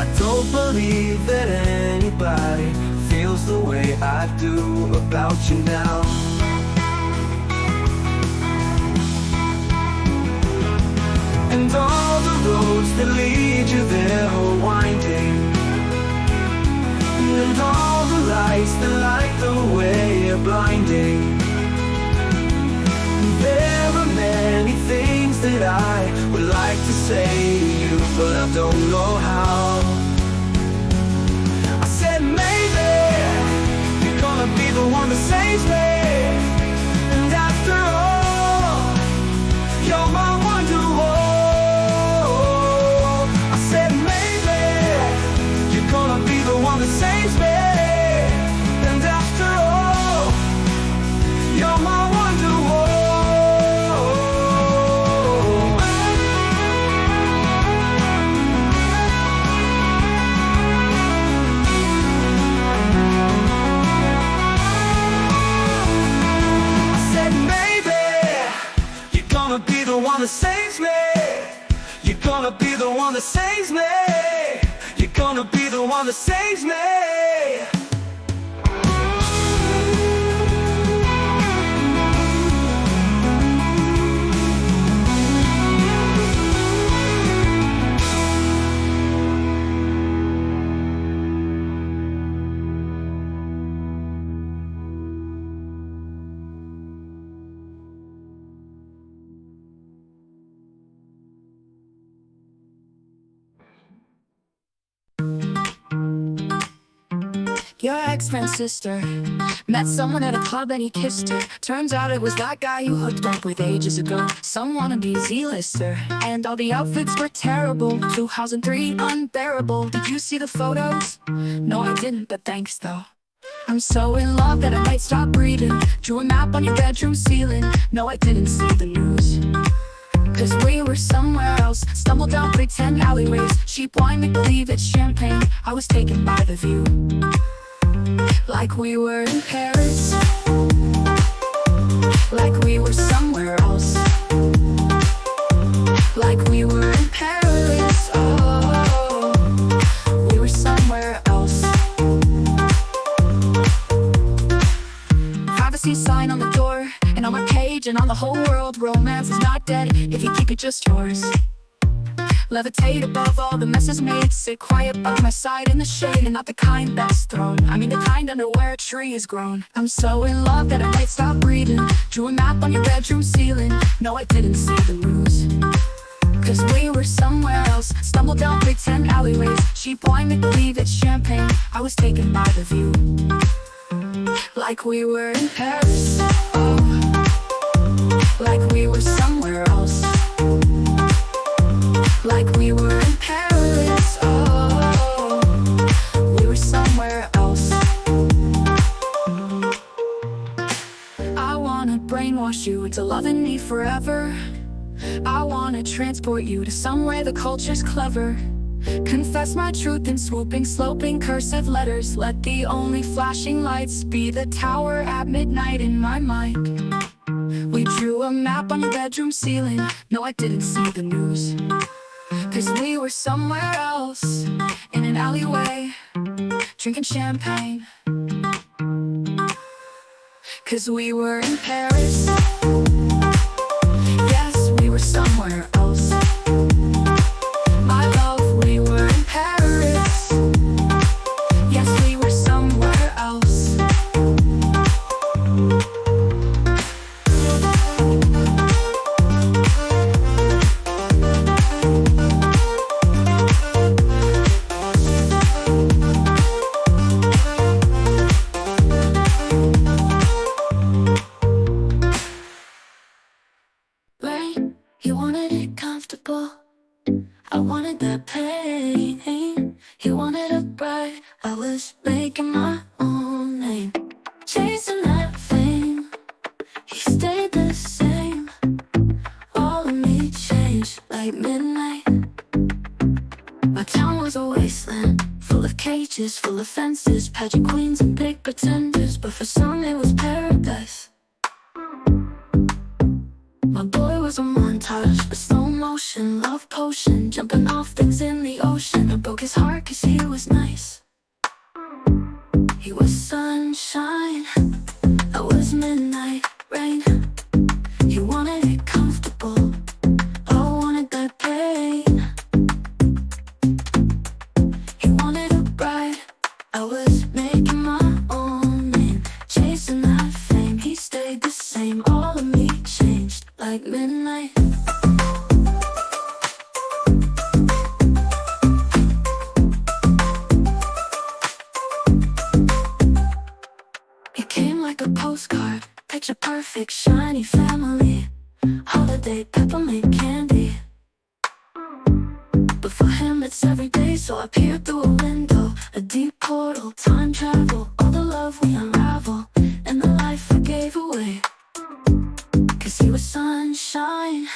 I don't believe that anybody feels the way I do about you now. And all the roads that lead you there are winding, and all the lights that light the way are blinding. There are many things that I would like to say to you, but I don't know how. I said maybe you're gonna be the one that saves me, and after all, you're my wonderwall. I said maybe you're gonna be the one that saves me, and after all, you're my wonderwall. Be the one that saves me. You're gonna be the one that saves me. You're gonna be the one that saves me. Your ex-friend's sister met someone at a club and he kissed her. Turns out it was that guy you hooked up with ages ago. Some wannabe Z-lister, and all the outfits were terrible. 2003 unbearable. Did you see the photos? No, I didn't, but thanks though. I'm so in love that I might stop breathing. Drew a map on your bedroom ceiling. No, I didn't see the news, 'cause we were somewhere else. Stumbled down pretend alleyways. Cheap wine, make believe it's champagne. I was taken by the view, like we were in Paris, like we were somewhere else, like we were in Paris. Oh, we were somewhere else. Privacy sign on the door, and on my page, and on the whole world. Romance is not dead if you keep it just yours. Levitate above all the messes made. Sit quiet by my side in the shade, and not the kind that's thrown. I mean the kind under where a tree is grown. I'm so in love that I might stop breathing. Drew a map on your bedroom ceiling. No, I didn't see the news, 'cause we were somewhere else. Stumbled down pretend alleyways. Cheap wine, make believe it's champagne. I was taken by the view, like we were in Paris. Oh, like we were somewhere else, like we were in Paris. Oh, we were somewhere else. I wanna brainwash you into loving me forever. I wanna transport you to somewhere the culture's clever. Confess my truth in swooping, sloping, cursive letters. Let the only flashing lights be the tower at midnight in my mind. We drew a map on your bedroom ceiling. No, I didn't see the news, 'cause we were somewhere else, in an alleyway, drinking champagne. 'Cause we were in Paris. Yes, we were somewhere else. My love, we were in Paris. Yes, we were somewhere else. You wanted it comfortable, I wanted that pain. You wanted a bride, I was making my own name. Chasing that fame, he stayed the same. All of me changed like midnight. My town was a wasteland, full of cages, full of fences, pageant queens and big pretenders. But for some it was paradise. My boy was a montage, a slow motion, love potion, jumping off things in the ocean. I broke his heart cause he was nice. He was sunshine, I was midnight rain. He wanted it comfortable, I wanted that pain. He wanted a bride, I was making my own name, chasing that fame. He stayed the same, all of me changed like midnight. It came like a postcard, picture perfect, shiny family, holiday peppermint candy. But for him it's every day, so I peered through a window, a deep portal, time travel, all the love we unravel, and the life I gave away. Cause he was sunshine,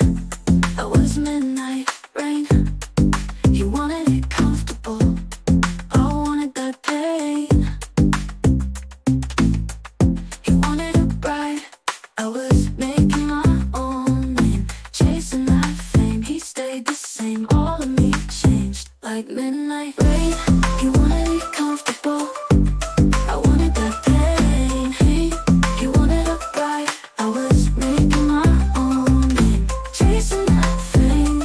I was midnight rain. He wanted it comfortable, I wanted that pain. He wanted a bride, I was making my own name, chasing that fame. He stayed the same, all of me changed like midnight rain. He wanted it comfortable, I wanted that pain. He wanted a bride, I was making my own name, chasing that fame.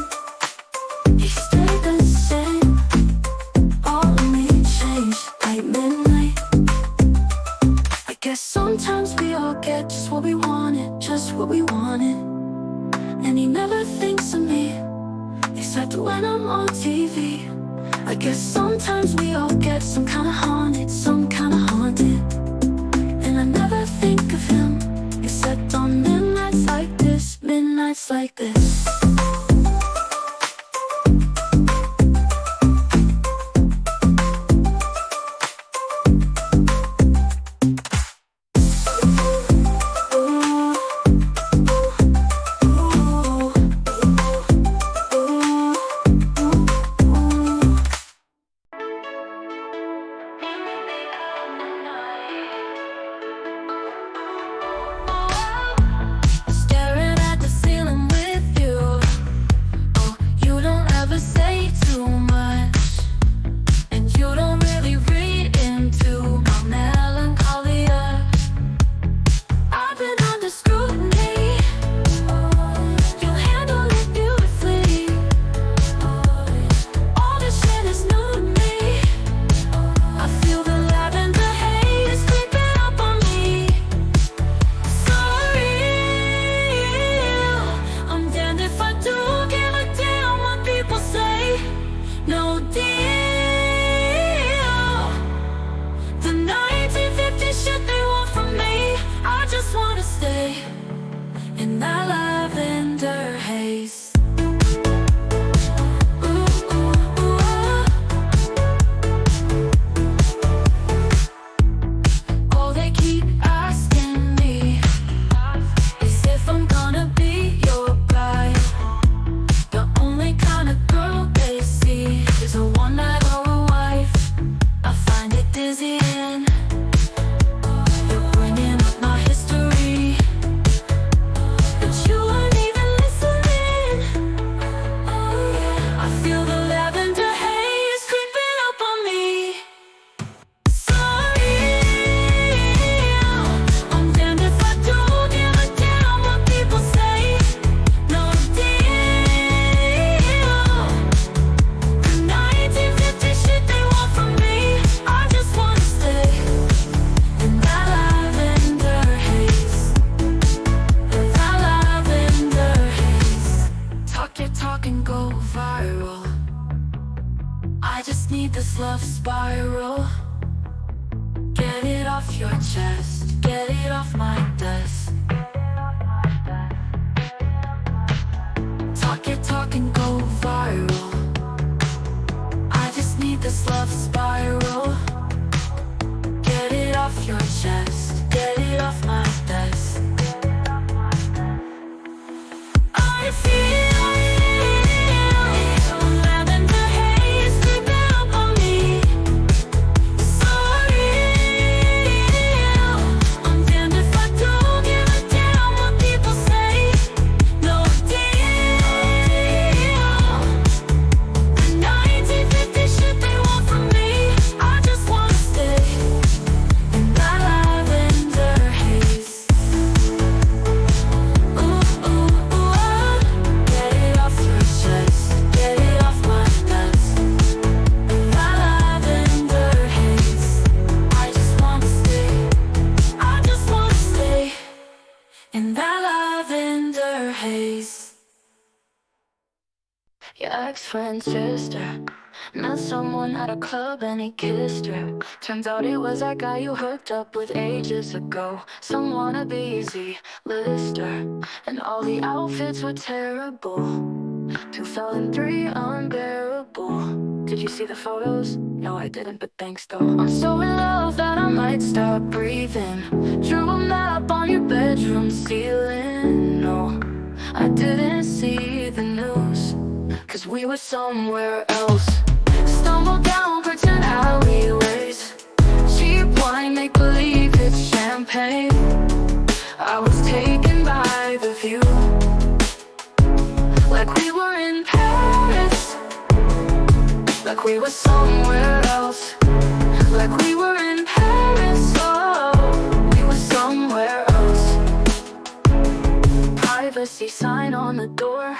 He stayed the same, all of me changed like midnight. I guess sometimes we all get just what we wanted, just what we wanted. And he never thinks of me, except when I'm on TV. I guess sometimes we all get some kind of haunted, some kind of haunted. And I never think of him, except on midnights like this, midnights like this. Staring at the ceiling with you. Oh, you don't ever say too much, and you don't really read into my melancholia. I've been under scrutiny, you handle it beautifully. All this shit is new to me. I feel the lavender haze creeping up on me. Sorry, I'm damned if I do give a damn what people say. No deal. The 1950 shit they want from me, I just wanna stay in that lavender haze. Ooh, ooh, ooh, ah. Oh, they keep asking me is if I'm gonna be your bride. The only kind of girl they see is a one-night or a wife. I find it dizzying, you're bringing up my history, but you weren't even listening. I feel the lavender haze creeping up on me. Sorry, I'm damned if I do give a damn what people say. No deal. The 1950 shit they want from me, I just wanna stay in that lavender haze. That lavender haze. Talk your talk and go viral. I just need this love spiral. Get it off your chest, get it off my desk. Talk your talk and go viral. I just need this love spiral. Get it off your chest, get it off my desk. I feel lavender haze creeping up on me. Sorry, I'm damned if I do give a damn what people say. No deal. Your ex-friend's sister met someone at a club and he kissed her. Turns out it was that guy you hooked up with ages ago. Some wannabe easy lister, and all the outfits were terrible. 2 fell and 3 unbearable. Did you see the photos? No, I didn't, but thanks though. I'm so in love that I might stop breathing. Drew a map on your bedroom ceiling. No, I didn't see the news, 'cause we were somewhere else. Stumbled down pretend alleyways. Cheap wine, make believe it's champagne. I was taken by the view, like we were in Paris, like we were somewhere else. Like we were in Paris, oh, we were somewhere else. Privacy sign on the door,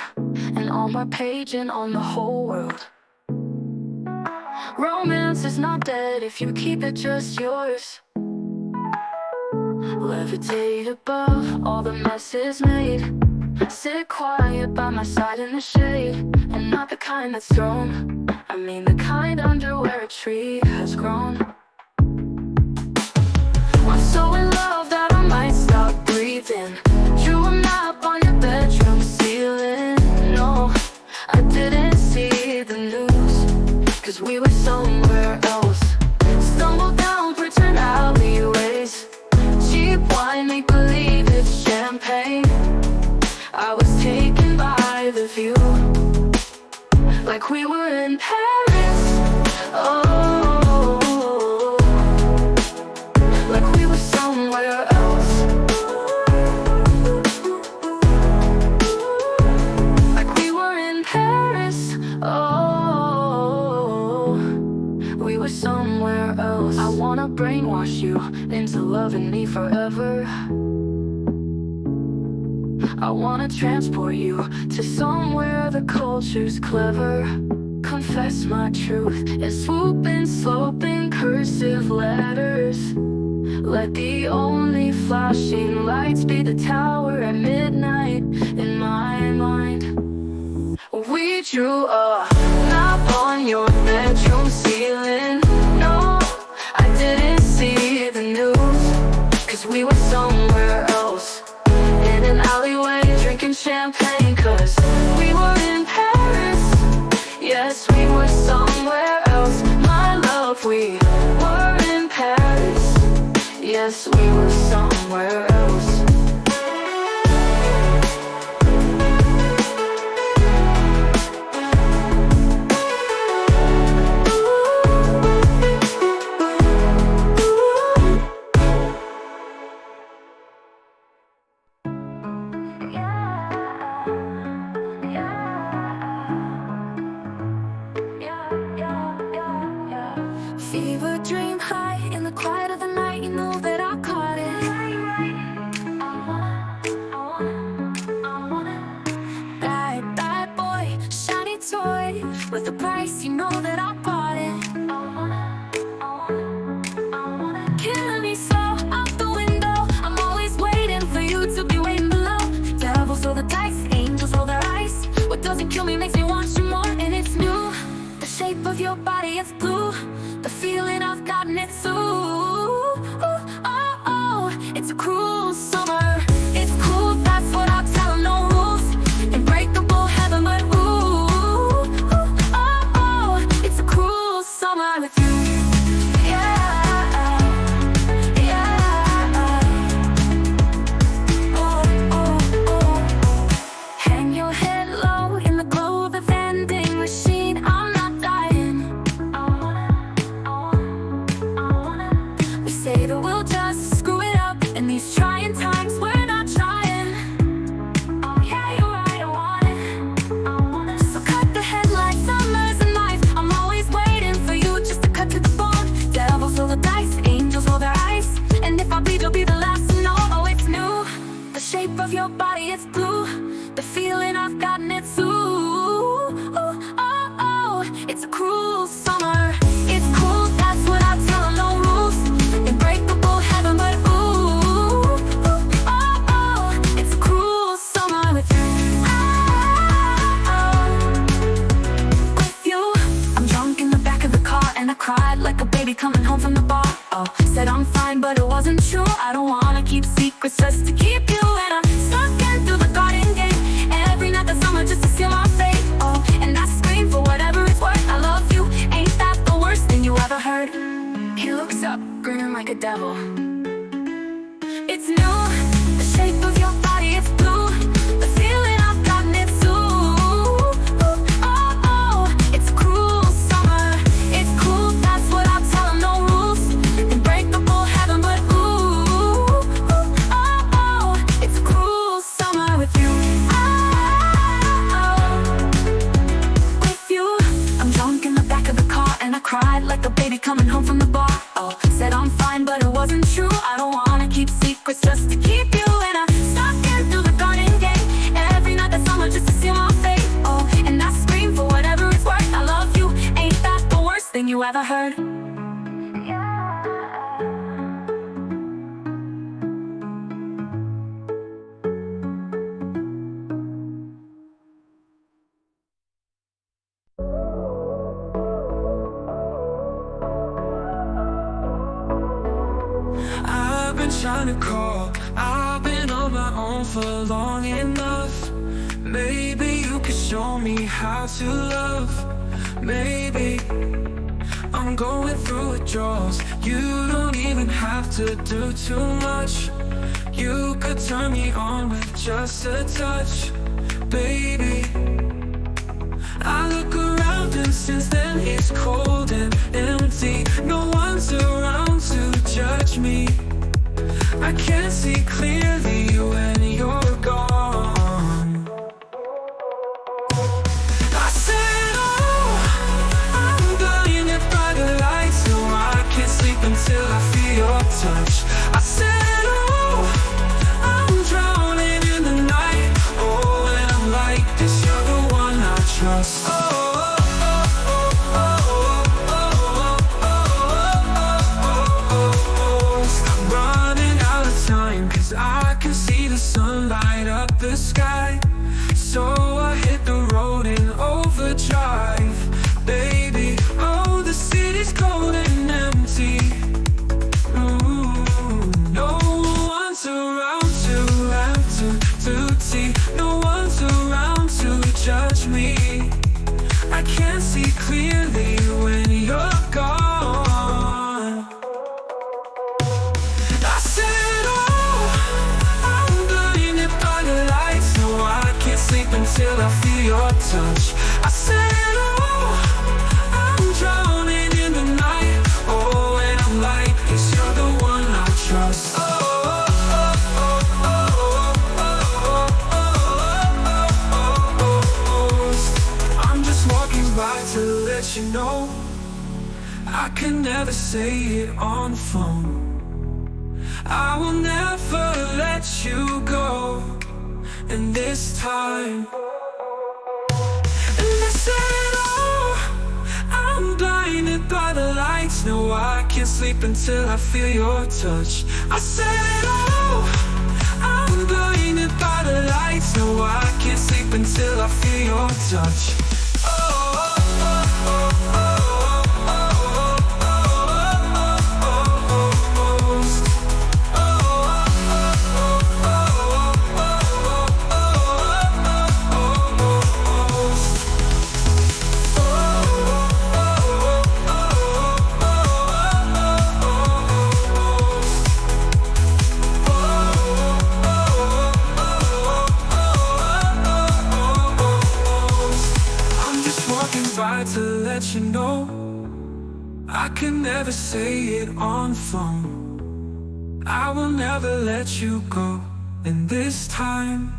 and on my page and on the whole world. Romance is not dead if you keep it just yours. Levitate above all the messes made. Sit quiet by my side in the shade, and not the kind that's thrown. I mean the kind under where a tree has grown. I'm so in love that I might stop breathing. Drew a map on your bedroom ceiling. No, I didn't see the news, 'cause we were somewhere else. Stumbled down pretend alleyways. Cheap wine, make believe it's champagne. I was taken by the view, like we were in Paris, oh, like we were somewhere else. Like we were in Paris, oh, we were somewhere else. I wanna brainwash you into loving me forever. I wanna transport you to somewhere the culture's clever. Confess my truth in swooping, sloping, cursive letters. Let the only flashing lights be the tower at midnight in my mind. We drew a map on your bedroom ceiling. No, I didn't see the news, 'cause we were somewhere else. In an alleyway drinking champagne, 'cause we were in Paris. Yes, we were somewhere else. My love, we were in Paris. Yes, we were somewhere else. Fever dream high in the quiet of the night. You know that I caught it. Bad, bad boy, shiny toy with the price. You know that I bought it. Killing me slow out the window. I'm always waiting for you to be waiting below. Devils roll the dice, angels roll their eyes. What doesn't kill me makes me want you more, and it's new. The shape of your body is blue. The feeling I've gotten, it's ooh, oh, oh. It's a cruel summer. It's cool, that's what I'll tell 'em, no rules. Unbreakable heaven, but ooh, oh, oh. It's a cruel summer with you. Yeah, yeah. Oh, oh, oh. Hang your head low in the glow of the vending machine. I'm not dying. We say that we'll just screw it up in these trying times. We're not trying. Oh yeah, you're right, I want it. So cut the headlights, summer's a knife. I'm always waiting for you just to cut to the bone. Devils roll the dice, angels roll their eyes. And if I bleed, you'll be the last to know. Oh, it's new. The shape of your body, it's blue. The feeling I've gotten, it's ooh, oh, oh. It's a cruel summer. It's cool, that's what I tell 'em, no rules. Unbreakable heaven, but ooh, oh, oh. It's a cruel summer with you. Oh, oh. secrets just to keep you. And I'm stalking through the garden gate every night that summer just to seal my fate. Oh, and I scream for whatever it's worth. I love you, ain't that the worst thing you ever heard? He looks up, grinning like a devil. It's new, the shape of your body, it's blue. The feeling I've gotten, it's ooh. Oh, oh, it's a cruel summer. It's cool, that's what I tell him, no rules. Unbreakable heaven, but ooh. Oh, oh, it's a cruel summer with you. With you. I'm drunk in the back of the car and I cried like a baby coming home from the bar. Oh, said I'm fine, but it wasn't true. I don't wanna keep secrets just to keep you. And I'm stalking through the garden gate every night that summer just to seal my fate. Oh, and I scream for whatever it's worth. I love you, ain't that the worst thing you ever heard? I've been trying to call, I've been on my own for long enough. Maybe you could show me how to love. Maybe I'm going through withdrawals. You don't even have to do too much. You could turn me on with just a touch, baby. I look around and since then it's cold and empty. No one's around to judge me. I can't see clearly when you're gone. I said, oh, I'm blinded by the lights, so I can't sleep until I feel your touch. I said, oh, I'm drowning in the night. Oh, and I'm like this, you're the one I trust. I can see the sun light up the sky, so I hit the road in overdrive, baby. Oh, the city's cold and empty. Ooh, no one's around to have to see. No one's around to judge me. I can't see clearly when you're gone. I said, until I feel your touch. I said, oh, I'm drowning in the night. Oh, and I'm like, yes, you're the one I trust. I'm just walking by to let you know I can never say it on the phone. I will never let you go. And this time, and I said, oh, I'm blinded by the lights. No, I can't sleep until I feel your touch. I said, oh, I'm blinded by the lights. No, I can't sleep until I feel your touch. To let you know I can never say it on the phone. I will never let you go. And this time,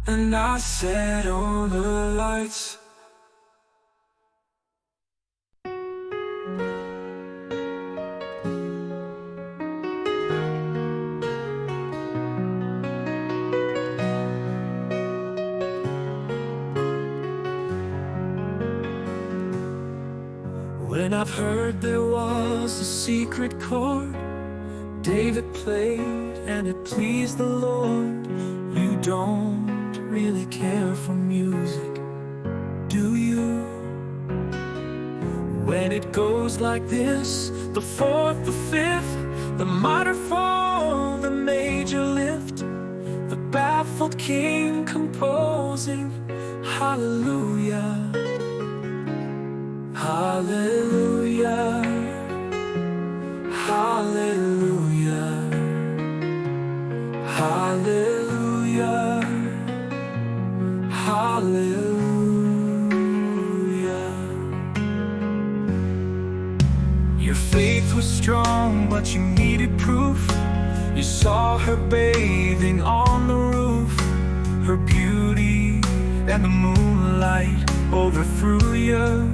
and I set all the lights. When I've heard there was a secret chord David played and it pleased the Lord. You don't really care for music, do you? When it goes like this, the fourth, the fifth, the minor fall baffled king composing hallelujah, hallelujah, hallelujah, hallelujah, hallelujah. Your faith was strong, but you needed proof. You saw her bathing on the roof. Her beauty and the moonlight overthrew you.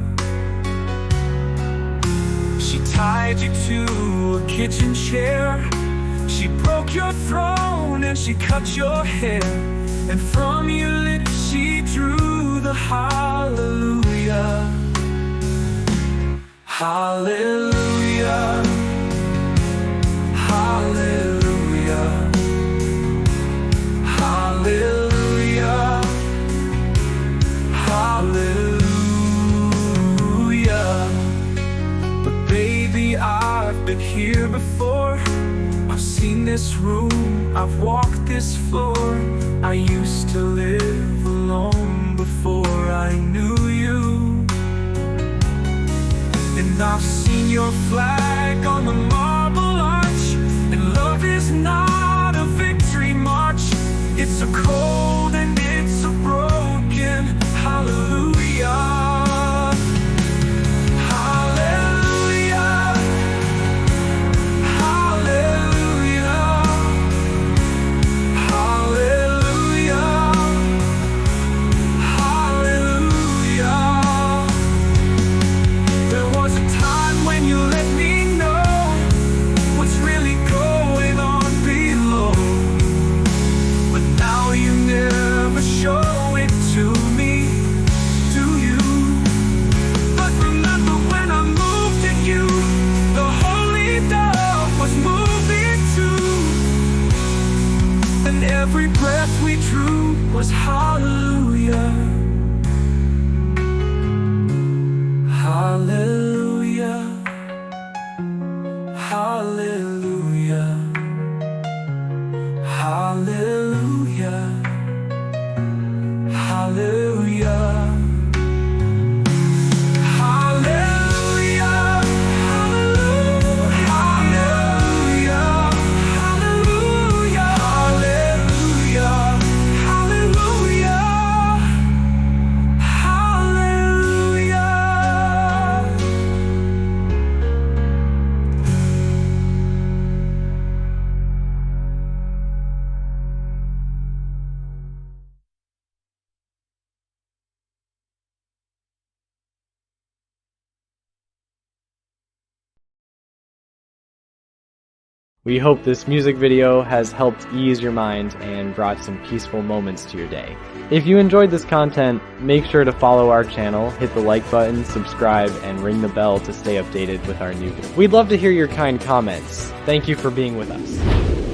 She tied you to a kitchen chair. She broke your throne and she cut your hair. And from your lips she drew the hallelujah, hallelujah, hallelujah, hallelujah, hallelujah. But baby, I've been here before. I've seen this room, I've walked this floor. I used to live alone before I knew you. And I've seen your flag on the marble arch. And love is not a victory march. It's a cold and it's a broken hallelujah. Every breath we drew was hallelujah, hallelujah, hallelujah, hallelujah, hallelujah. We hope this music video has helped ease your mind and brought some peaceful moments to your day. If you enjoyed this content, make sure to follow our channel, hit the like button, subscribe, and ring the bell to stay updated with our new videos. We'd love to hear your kind comments. Thank you for being with us.